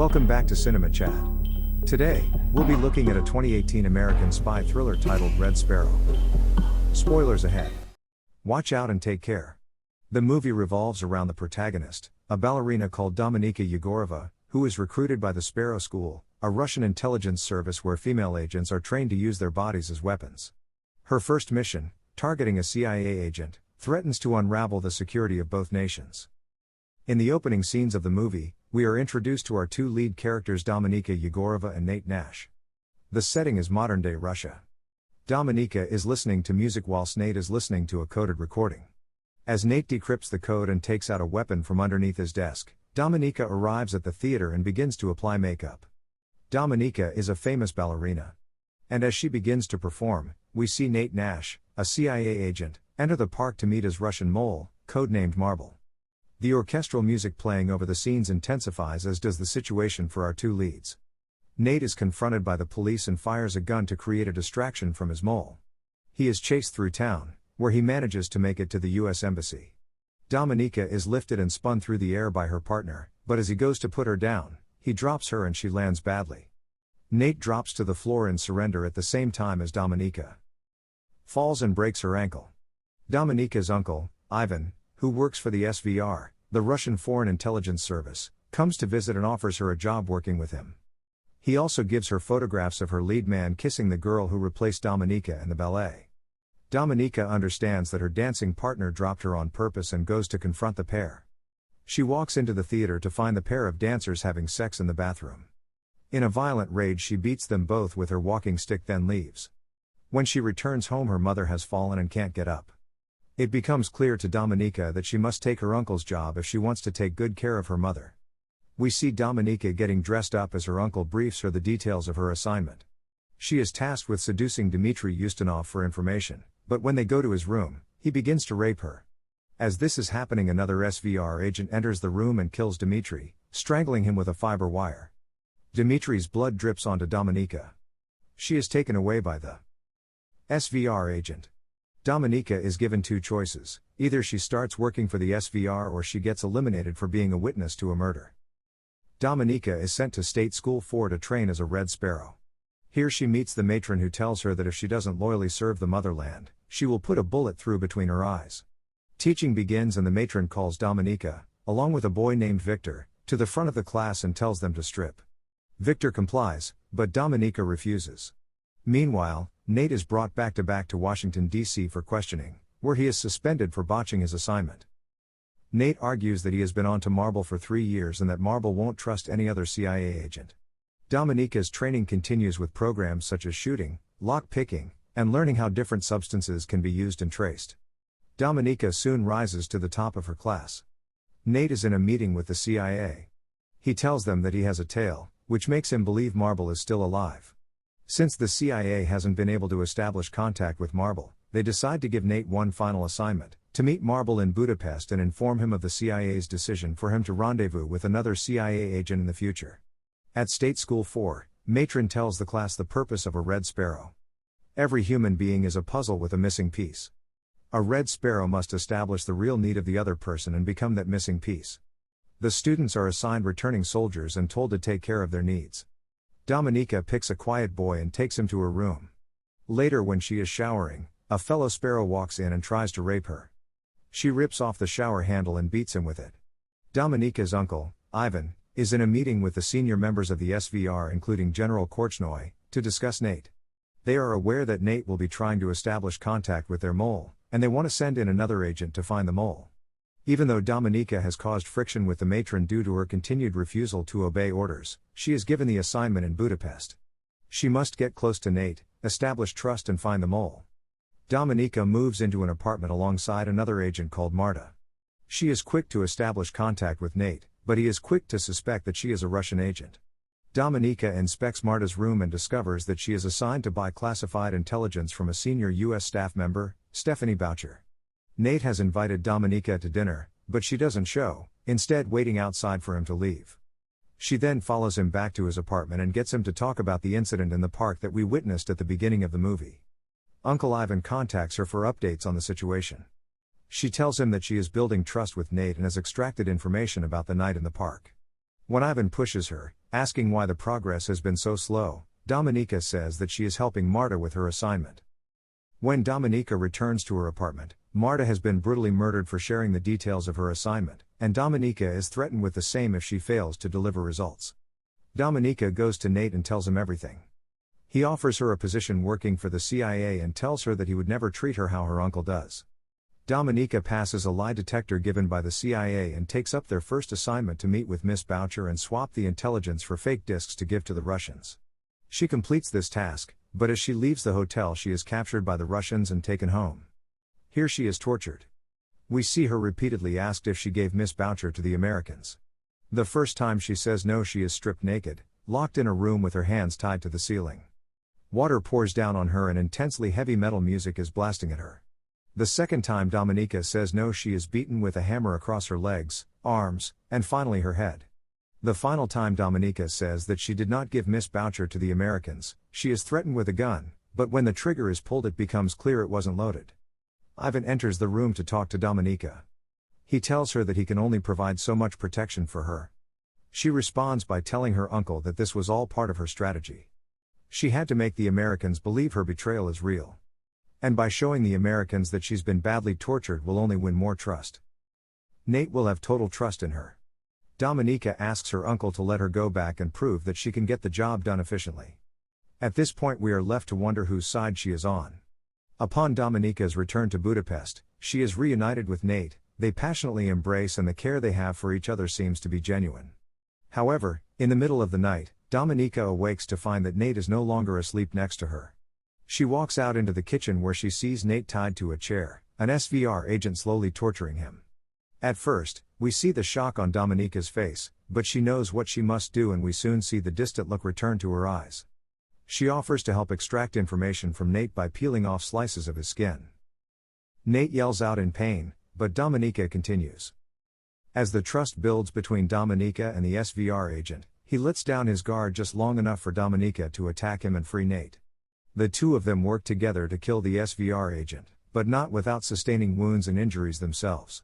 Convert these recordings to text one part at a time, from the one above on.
Welcome back to Cinema Chat. Today, we'll be looking at a 2018 American spy thriller titled Red Sparrow. Spoilers ahead. Watch out and take care. The movie revolves around the protagonist, a ballerina called Dominika Yegorova, who is recruited by the Sparrow School, a Russian intelligence service where female agents are trained to use their bodies as weapons. Her first mission, targeting a CIA agent, threatens to unravel the security of both nations. In the opening scenes of the movie, we are introduced to our two lead characters Dominika Yegorova and Nate Nash. The setting is modern-day Russia. Dominika is listening to music whilst Nate is listening to a coded recording. As Nate decrypts the code and takes out a weapon from underneath his desk, Dominika arrives at the theater and begins to apply makeup. Dominika is a famous ballerina. And as she begins to perform, we see Nate Nash, a CIA agent, enter the park to meet his Russian mole, codenamed Marble. The orchestral music playing over the scenes intensifies, as does the situation for our two leads. Nate is confronted by the police and fires a gun to create a distraction from his mole. He is chased through town, where he manages to make it to the US Embassy. Dominika is lifted and spun through the air by her partner, but as he goes to put her down, he drops her and she lands badly. Nate drops to the floor in surrender at the same time as Dominika falls and breaks her ankle. Dominika's uncle, Ivan, who works for the SVR, the Russian Foreign Intelligence Service, comes to visit and offers her a job working with him. He also gives her photographs of her lead man kissing the girl who replaced Dominika in the ballet. Dominika understands that her dancing partner dropped her on purpose and goes to confront the pair. She walks into the theater to find the pair of dancers having sex in the bathroom. In a violent rage, she beats them both with her walking stick, then leaves. When she returns home, her mother has fallen and can't get up. It becomes clear to Dominika that she must take her uncle's job if she wants to take good care of her mother. We see Dominika getting dressed up as her uncle briefs her the details of her assignment. She is tasked with seducing Dmitry Ustinov for information, but when they go to his room, he begins to rape her. As this is happening, another SVR agent enters the room and kills Dmitry, strangling him with a fiber wire. Dmitry's blood drips onto Dominika. She is taken away by the SVR agent. Dominika is given two choices: either she starts working for the SVR or she gets eliminated for being a witness to a murder. Dominika is sent to State School 4 to train as a Red Sparrow. Here she meets the matron who tells her that if she doesn't loyally serve the motherland, she will put a bullet through between her eyes. Teaching begins and the matron calls Dominika, along with a boy named Victor, to the front of the class and tells them to strip. Victor complies, but Dominika refuses. Meanwhile, Nate is brought back to Washington, D.C. for questioning, where he is suspended for botching his assignment. Nate argues that he has been on to Marble for 3 years and that Marble won't trust any other CIA agent. Dominika's training continues with programs such as shooting, lock-picking, and learning how different substances can be used and traced. Dominika soon rises to the top of her class. Nate is in a meeting with the CIA. He tells them that he has a tail, which makes him believe Marble is still alive. Since the CIA hasn't been able to establish contact with Marble, they decide to give Nate one final assignment: to meet Marble in Budapest and inform him of the CIA's decision for him to rendezvous with another CIA agent in the future. At State School 4, matron tells the class the purpose of a Red Sparrow. Every human being is a puzzle with a missing piece. A Red Sparrow must establish the real need of the other person and become that missing piece. The students are assigned returning soldiers and told to take care of their needs. Dominika picks a quiet boy and takes him to her room. Later, when she is showering, a fellow Sparrow walks in and tries to rape her. She rips off the shower handle and beats him with it. Dominika's uncle, Ivan, is in a meeting with the senior members of the SVR, including General Korchnoi, to discuss Nate. They are aware that Nate will be trying to establish contact with their mole, and they want to send in another agent to find the mole. Even though Dominika has caused friction with the matron due to her continued refusal to obey orders, she is given the assignment in Budapest. She must get close to Nate, establish trust and find the mole. Dominika moves into an apartment alongside another agent called Marta. She is quick to establish contact with Nate, but he is quick to suspect that she is a Russian agent. Dominika inspects Marta's room and discovers that she is assigned to buy classified intelligence from a senior U.S. staff member, Stephanie Boucher. Nate has invited Dominika to dinner, but she doesn't show, instead waiting outside for him to leave. She then follows him back to his apartment and gets him to talk about the incident in the park that we witnessed at the beginning of the movie. Uncle Ivan contacts her for updates on the situation. She tells him that she is building trust with Nate and has extracted information about the night in the park. When Ivan pushes her, asking why the progress has been so slow, Dominika says that she is helping Marta with her assignment. When Dominika returns to her apartment, Marta has been brutally murdered for sharing the details of her assignment, and Dominika is threatened with the same if she fails to deliver results. Dominika goes to Nate and tells him everything. He offers her a position working for the CIA and tells her that he would never treat her how her uncle does. Dominika passes a lie detector given by the CIA and takes up their first assignment to meet with Miss Boucher and swap the intelligence for fake discs to give to the Russians. She completes this task, but as she leaves the hotel she is captured by the Russians and taken home. Here she is tortured. We see her repeatedly asked if she gave Miss Boucher to the Americans. The first time she says no, she is stripped naked, locked in a room with her hands tied to the ceiling. Water pours down on her and intensely heavy metal music is blasting at her. The second time Dominika says no, she is beaten with a hammer across her legs, arms, and finally her head. The final time Dominika says that she did not give Miss Boucher to the Americans, she is threatened with a gun, but when the trigger is pulled it becomes clear it wasn't loaded. Ivan enters the room to talk to Dominika. He tells her that he can only provide so much protection for her. She responds by telling her uncle that this was all part of her strategy. She had to make the Americans believe her betrayal is real. And by showing the Americans that she's been badly tortured will only win more trust. Nate will have total trust in her. Dominika asks her uncle to let her go back and prove that she can get the job done efficiently. At this point we are left to wonder whose side she is on. Upon Dominika's return to Budapest, she is reunited with Nate, they passionately embrace and the care they have for each other seems to be genuine. However, in the middle of the night, Dominika awakes to find that Nate is no longer asleep next to her. She walks out into the kitchen where she sees Nate tied to a chair, an SVR agent slowly torturing him. At first, we see the shock on Dominika's face, but she knows what she must do and we soon see the distant look return to her eyes. She offers to help extract information from Nate by peeling off slices of his skin. Nate yells out in pain, but Dominika continues. As the trust builds between Dominika and the SVR agent, he lets down his guard just long enough for Dominika to attack him and free Nate. The two of them work together to kill the SVR agent, but not without sustaining wounds and injuries themselves.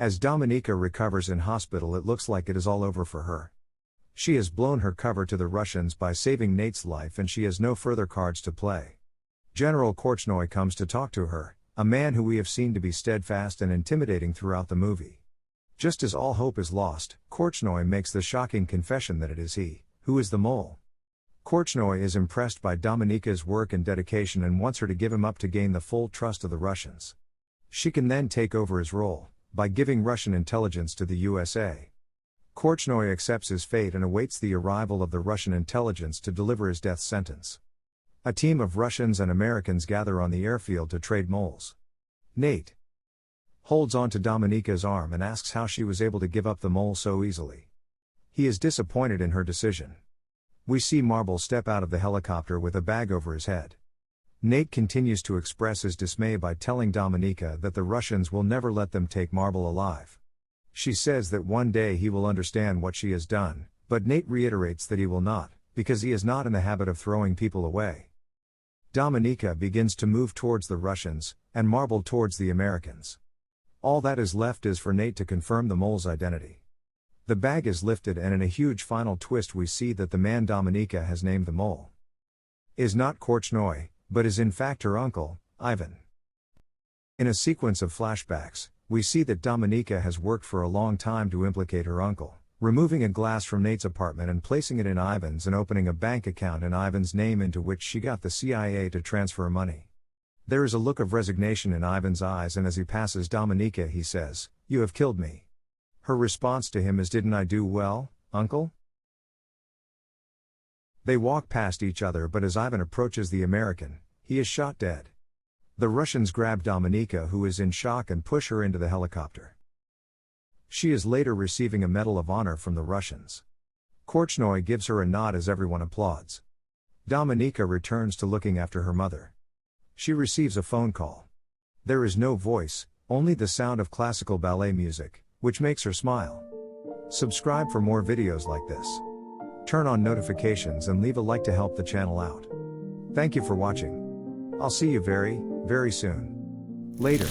As Dominika recovers in hospital it looks like it is all over for her. She has blown her cover to the Russians by saving Nate's life and she has no further cards to play. General Korchnoi comes to talk to her, a man who we have seen to be steadfast and intimidating throughout the movie. Just as all hope is lost, Korchnoi makes the shocking confession that it is he, who is the mole. Korchnoi is impressed by Dominika's work and dedication and wants her to give him up to gain the full trust of the Russians. She can then take over his role, by giving Russian intelligence to the USA. Korchnoi accepts his fate and awaits the arrival of the Russian intelligence to deliver his death sentence. A team of Russians and Americans gather on the airfield to trade moles. Nate holds on to Dominika's arm and asks how she was able to give up the mole so easily. He is disappointed in her decision. We see Marble step out of the helicopter with a bag over his head. Nate continues to express his dismay by telling Dominika that the Russians will never let them take Marble alive. She says that one day he will understand what she has done, but Nate reiterates that he will not, because he is not in the habit of throwing people away. Dominika begins to move towards the Russians, and Marble towards the Americans. All that is left is for Nate to confirm the mole's identity. The bag is lifted and in a huge final twist we see that the man Dominika has named the mole is not Korchnoi, but is in fact her uncle, Ivan. In a sequence of flashbacks, we see that Dominika has worked for a long time to implicate her uncle, removing a glass from Nate's apartment and placing it in Ivan's and opening a bank account in Ivan's name into which she got the CIA to transfer money. There is a look of resignation in Ivan's eyes and as he passes Dominika he says, "You have killed me." Her response to him is, "Didn't I do well, uncle?" They walk past each other but as Ivan approaches the American, he is shot dead. The Russians grab Dominika who is in shock and push her into the helicopter. She is later receiving a Medal of Honor from the Russians. Korchnoi gives her a nod as everyone applauds. Dominika returns to looking after her mother. She receives a phone call. There is no voice, only the sound of classical ballet music, which makes her smile. Subscribe for more videos like this. Turn on notifications and leave a like to help the channel out. Thank you for watching. I'll see you very, very soon. Later.